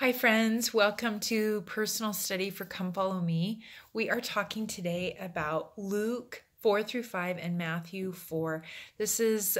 Hi friends, welcome to Personal Study for Come Follow Me. We are talking today about Luke 4 through 5 and Matthew 4. This is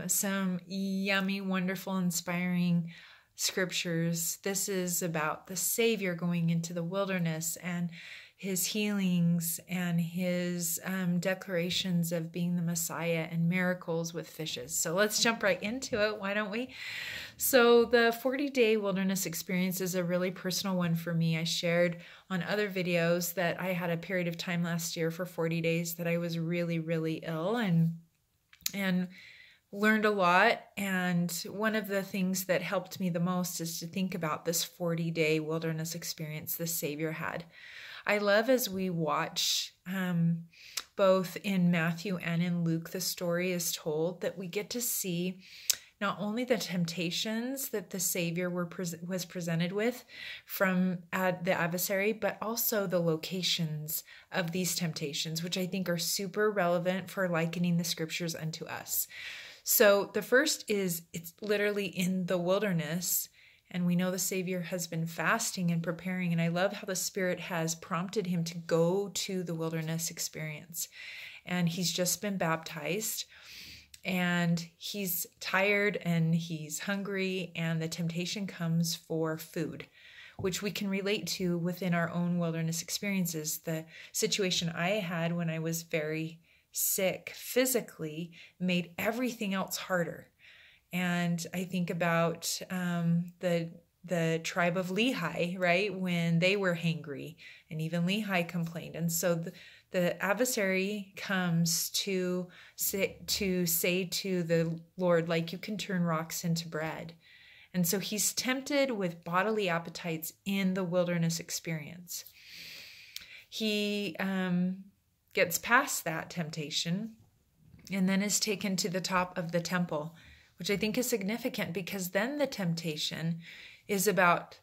some yummy, wonderful, inspiring scriptures. This is about the Savior going into the wilderness and his healings and his declarations of being the Messiah and miracles with fishes. So let's jump right into it, why don't we? So the 40-day wilderness experience is a really personal one for me. I shared on other videos that I had a period of time last year for 40 days that I was really, really ill and learned a lot. And one of the things that helped me the most is to think about this 40-day wilderness experience the Savior had. I love as we watch both in Matthew and in Luke, the story is told that we get to see not only the temptations that the Savior was presented with from the adversary, but also the locations of these temptations, which I think are super relevant for likening the scriptures unto us. So the first is it's literally in the wilderness. And we know the Savior has been fasting and preparing. And I love how the Spirit has prompted him to go to the wilderness experience. And he's just been baptized. And he's tired and he's hungry. And the temptation comes for food, which we can relate to within our own wilderness experiences. The situation I had when I was very sick physically made everything else harder. And I think about the tribe of Lehi, right? When they were hangry, and even Lehi complained. And so the adversary comes to say to the Lord, like, you can turn rocks into bread. And so he's tempted with bodily appetites in the wilderness experience. He gets past that temptation and then is taken to the top of the temple, which I think is significant because then the temptation is about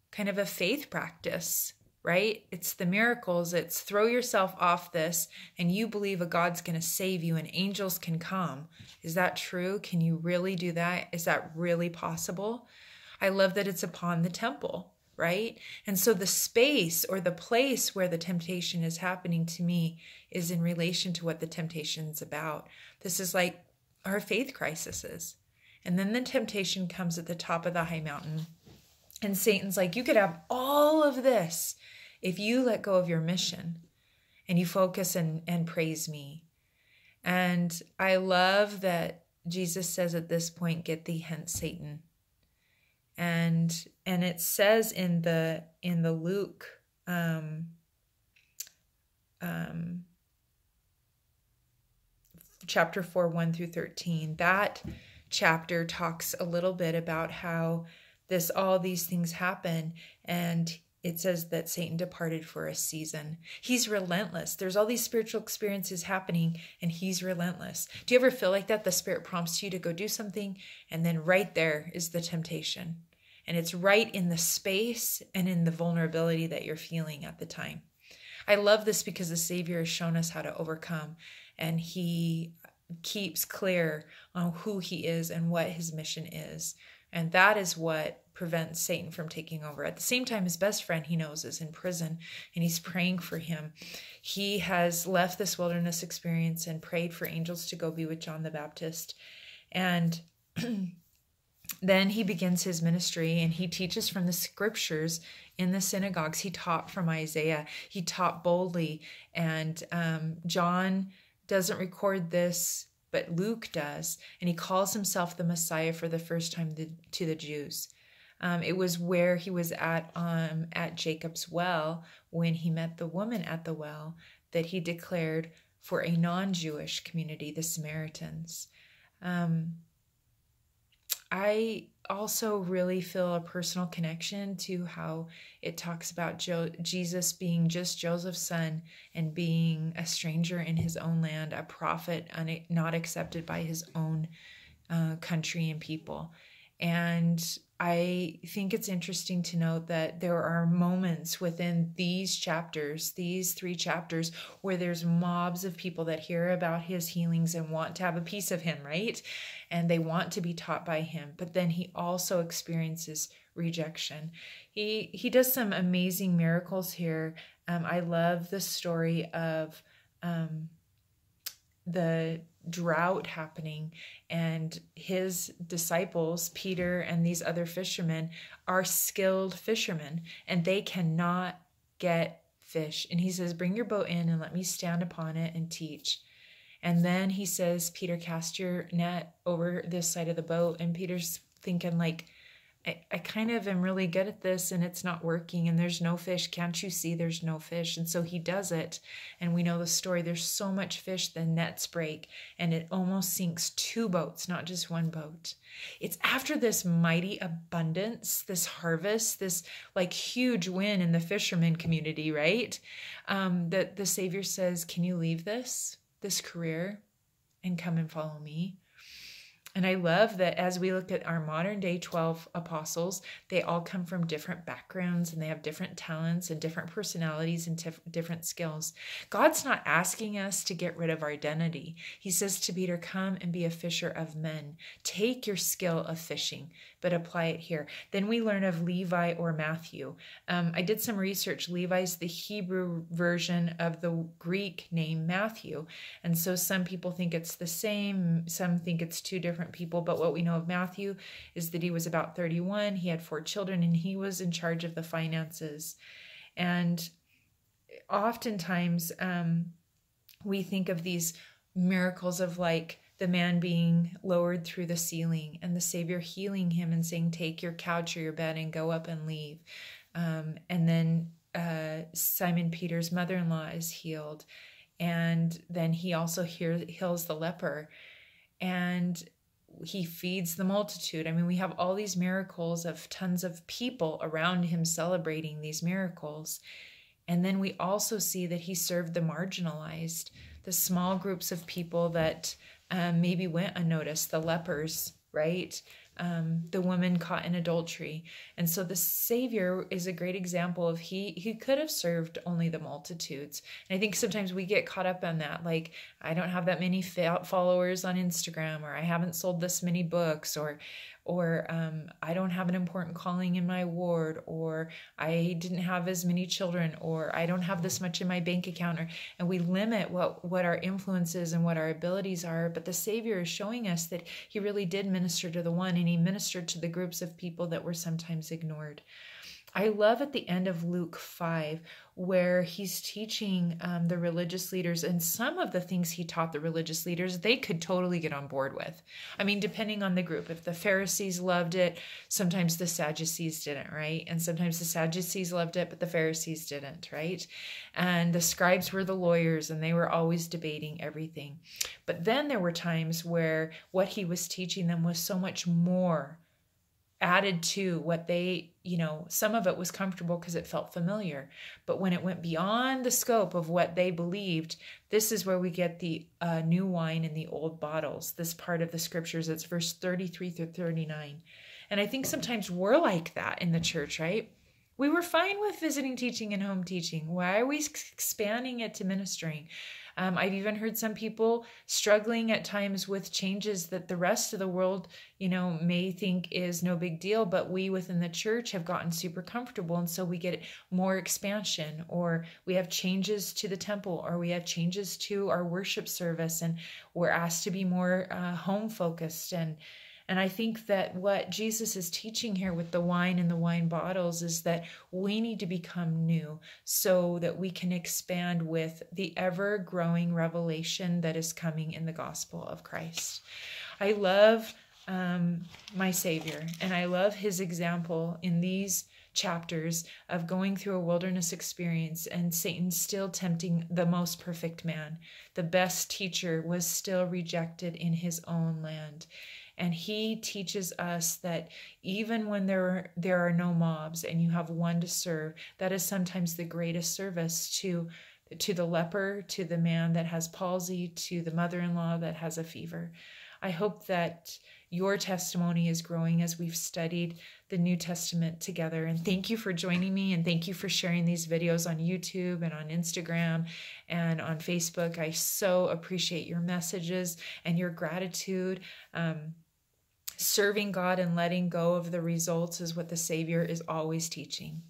kind of a faith practice, right? It's the miracles. It's throw yourself off this and you believe a God's going to save you and angels can come. Is that true? Can you really do that? Is that really possible? I love that it's upon the temple, right? And so the space or the place where the temptation is happening to me is in relation to what the temptation is about. This is like our faith crises. And then the temptation comes at the top of the high mountain. And Satan's like, you could have all of this if you let go of your mission and you focus and praise me. And I love that Jesus says at this point, get thee hence, Satan. And it says in the Luke chapter 4, 1 through 13, that chapter talks a little bit about how all these things happen, and it says that Satan departed for a season. He's relentless. There's all these spiritual experiences happening, and he's relentless. Do you ever feel like that? The Spirit prompts you to go do something, and then right there is the temptation. And it's right in the space and in the vulnerability that you're feeling at the time. I love this because the Savior has shown us how to overcome, and he keeps clear on who he is and what his mission is. And that is what prevents Satan from taking over. At the same time, his best friend he knows is in prison and he's praying for him. He has left this wilderness experience and prayed for angels to go be with John the Baptist. And then he begins his ministry and he teaches from the scriptures in the synagogues. He taught from Isaiah. He taught boldly. And John doesn't record this, but Luke does, and he calls himself the Messiah for the first time to the Jews. It was where he was at Jacob's well when he met the woman at the well that he declared for a non-Jewish community, the Samaritans. I also really feel a personal connection to how it talks about Jesus being just Joseph's son and being a stranger in his own land, a prophet not accepted by his own country and people. And I think it's interesting to note that there are moments within these chapters, these 3 chapters, where there's mobs of people that hear about his healings and want to have a piece of him, right? And they want to be taught by him. But then he also experiences rejection. He does some amazing miracles here. I love the story of the drought happening, and his disciples, Peter and these other fishermen, are skilled fishermen, and they cannot get fish. And he says, bring your boat in and let me stand upon it and teach. And then he says, Peter, cast your net over this side of the boat. And Peter's thinking like, I kind of am really good at this and it's not working and there's no fish. Can't you see there's no fish? And so he does it. And we know the story. There's so much fish, the nets break and it almost sinks 2 boats, not just 1 boat. It's after this mighty abundance, this harvest, this like huge win in the fisherman community, right? That the Savior says, can you leave this career and come and follow me? And I love that as we look at our modern day 12 apostles, they all come from different backgrounds and they have different talents and different personalities and different skills. God's not asking us to get rid of our identity. He says to Peter, come and be a fisher of men. Take your skill of fishing, but apply it here. Then we learn of Levi or Matthew. I did some research. Levi's the Hebrew version of the Greek name Matthew. And so some people think it's the same. Some think it's 2 different people, but what we know of Matthew is that he was about 31, he had 4 children, and he was in charge of the finances. And oftentimes we think of these miracles of like the man being lowered through the ceiling and the Savior healing him and saying, take your couch or your bed and go up and leave. And then Simon Peter's mother-in-law is healed. And then he also heals the leper. And he feeds the multitude. I mean, we have all these miracles of tons of people around him celebrating these miracles. And then we also see that he served the marginalized, the small groups of people that maybe went unnoticed, the lepers, right? The woman caught in adultery. And so the Savior is a great example of he could have served only the multitudes. And I think sometimes we get caught up on that. Like, I don't have that many followers on Instagram, or I haven't sold this many books, or I don't have an important calling in my ward, or I didn't have as many children, or I don't have this much in my bank account, and we limit what our influence is and what our abilities are. But the Savior is showing us that he really did minister to the one, and he ministered to the groups of people that were sometimes ignored. I love at the end of Luke 5 where he's teaching the religious leaders, and some of the things he taught the religious leaders, they could totally get on board with. I mean, depending on the group. If the Pharisees loved it, sometimes the Sadducees didn't, right? And sometimes the Sadducees loved it, but the Pharisees didn't, right? And the scribes were the lawyers, and they were always debating everything. But then there were times where what he was teaching them was so much more added to what they, some of it was comfortable because it felt familiar. But when it went beyond the scope of what they believed, this is where we get the new wine in the old bottles. This part of the scriptures, it's verse 33 through 39. And I think sometimes we're like that in the church, right? We were fine with visiting teaching and home teaching. Why are we expanding it to ministering? I've even heard some people struggling at times with changes that the rest of the world, may think is no big deal, but we within the church have gotten super comfortable. And so we get more expansion, or we have changes to the temple, or we have changes to our worship service, and we're asked to be more home focused. And I think that what Jesus is teaching here with the wine and the wine bottles is that we need to become new so that we can expand with the ever-growing revelation that is coming in the gospel of Christ. I love my Savior, and I love his example in these chapters of going through a wilderness experience and Satan still tempting the most perfect man. The best teacher was still rejected in his own land. And he teaches us that even when there are no mobs and you have one to serve, that is sometimes the greatest service to the leper, to the man that has palsy, to the mother-in-law that has a fever. I hope that your testimony is growing as we've studied the New Testament together. And thank you for joining me, and thank you for sharing these videos on YouTube and on Instagram and on Facebook. I so appreciate your messages and your gratitude. Serving God and letting go of the results is what the Savior is always teaching.